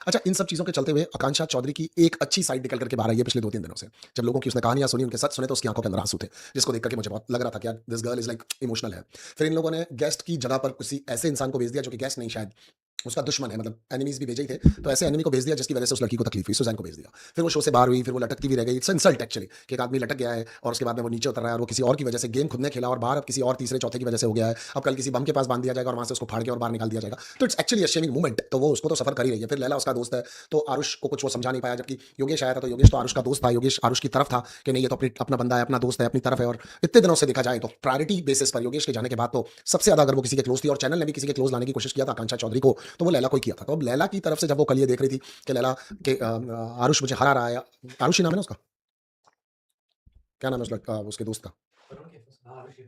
अच्छा, इन सब चीज़ों के चलते हुए आकांक्षा चौधरी की एक अच्छी साइड निकल कर के बाहर आई है पिछले 2-3 दिनों से। जब लोगों की उसने कहानियाँ सुनी, उनके सच सुने तो उसकी आँखों के अंदर आँसू थे, जिसको देख कर के मुझे बहुत लग रहा था कि यार this girl is like emotional है। फिर इन लोगों ने गेस्ट की जगह पर किसी ऐसे इंसान को भेज दिया जो कि गेस्ट नहीं शायद उसका दुश्मन है, मतलब एनिमीज़ भी भेजे ही थे, तो ऐसे एनिमी को भेज दिया जिसकी वजह से उस लड़की को तकलीफ हुई, सुज़ैन को भेज दिया। फिर वो शो से बाहर हुई, फिर वो लटकती भी रह गई। इट्स इंसल्ट एक्चुअली कि एक आदमी लटक गया है और उसके बाद में वो नीचे उतर रहा है और वो किसी और की वजह से गेम खुद ने खेला और बाहर अब किसी और तीसरे चौथे की वजह से हो गया है। अब कल किसी बम के पास बाँध दिया जाएगा और वहाँ से उसको फाड़ के और बाहर निकाल दिया जाएगा। तो it's actually a shaming moment, तो वो उसको तो सफ़र कर ही रही है। फिर लैला उसका दोस्त है, तो आरुष को कुछ वो समझा नहीं पाया, जबकि योगेश आया था, तो योगेश तो आरुष का दोस्त था, योगेश आरुष की तरफ था कि नहीं ये तो अपना बंदा है, अपना दोस्त है, अपनी तरफ है। और इतने दिनों से देखा जाए तो प्रायोरिटी बेसिस पर योगेश के जाने के बाद तो सबसे ज़्यादा अगर वो किसी के क्लोज़ थी और चैनल ने भी किसी के क्लोज़ लाने की कोशिश किया था आकांक्षा चौधरी को, तो वो लैला को ही किया था। तो अब लैला की तरफ से जब वो कल ये देख रही थी कि लैला के आरुष मुझे हरा रहा है, आरुष ही नाम है ना उसका? क्या नाम है उसके दोस्त का?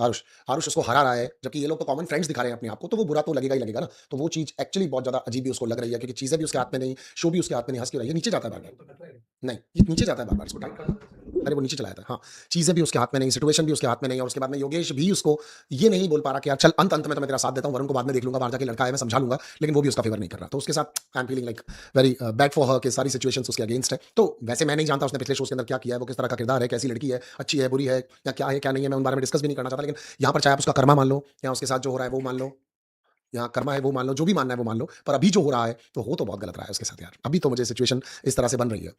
आरुष, आरुष उसको हरा रहा है, जबकि ये लोग तो कॉमन फ्रेंड्स दिखा रहे हैं अपने आप को, तो वो बुरा तो लगेगा ही लगेगा ना। तो वो चीज़ एक्चुअली बहुत ज़्यादा अजीब भी उसको लग रही है क्योंकि चीज़ें भी उसके हाथ में नहीं, शो भी उसके हाथ में नहीं, हँस क्यों रही है? नीचे जाता है बार-बार। नहीं, ये नीचे जाता है बार-बार, इसको उठाओ। अरे वो नीचे चला जाता है, हाँ। चीज़ें भी उसके हाथ में नहीं, सिचुएशन भी उसके हाथ में नहीं, और उसके बाद में योगेश भी उसको ये नहीं बोल पा रहा कि यार चल अंत-अंत में तो मैं तेरा साथ देता हूँ, वरुण को बाद में देख लूँगा, बाहर जाके लड़का है मैं समझा लूँगा, लेकिन वो भी उसका फेवर नहीं कर रहा। तो उसके साथ I am feeling like very bad for her कि सारी सिचुएशंस उसके अगेंस्ट है। तो वैसे मैं नहीं जानता उसने पिछले शोज़ के अंदर क्या किया है, वो किस तरह का किरदार है, कैसी लड़की है, अच्छी है, बुरी है या क्या है, क्या नहीं है, मैं उन बारे में डिस्कस भी नहीं करना चाहता। लेकिन यहाँ पर चाहे आप उसका कर्मा मान लो या उसके साथ जो हो रहा है वो मान लो, या कर्मा है वो मान लो, जो भी मानना है वो मान लो, पर अभी जो हो रहा है, तो हो तो बहुत गलत रहा है उसके साथ यार। अभी तो मुझे सिचुएशन इस तरह से बन रही है।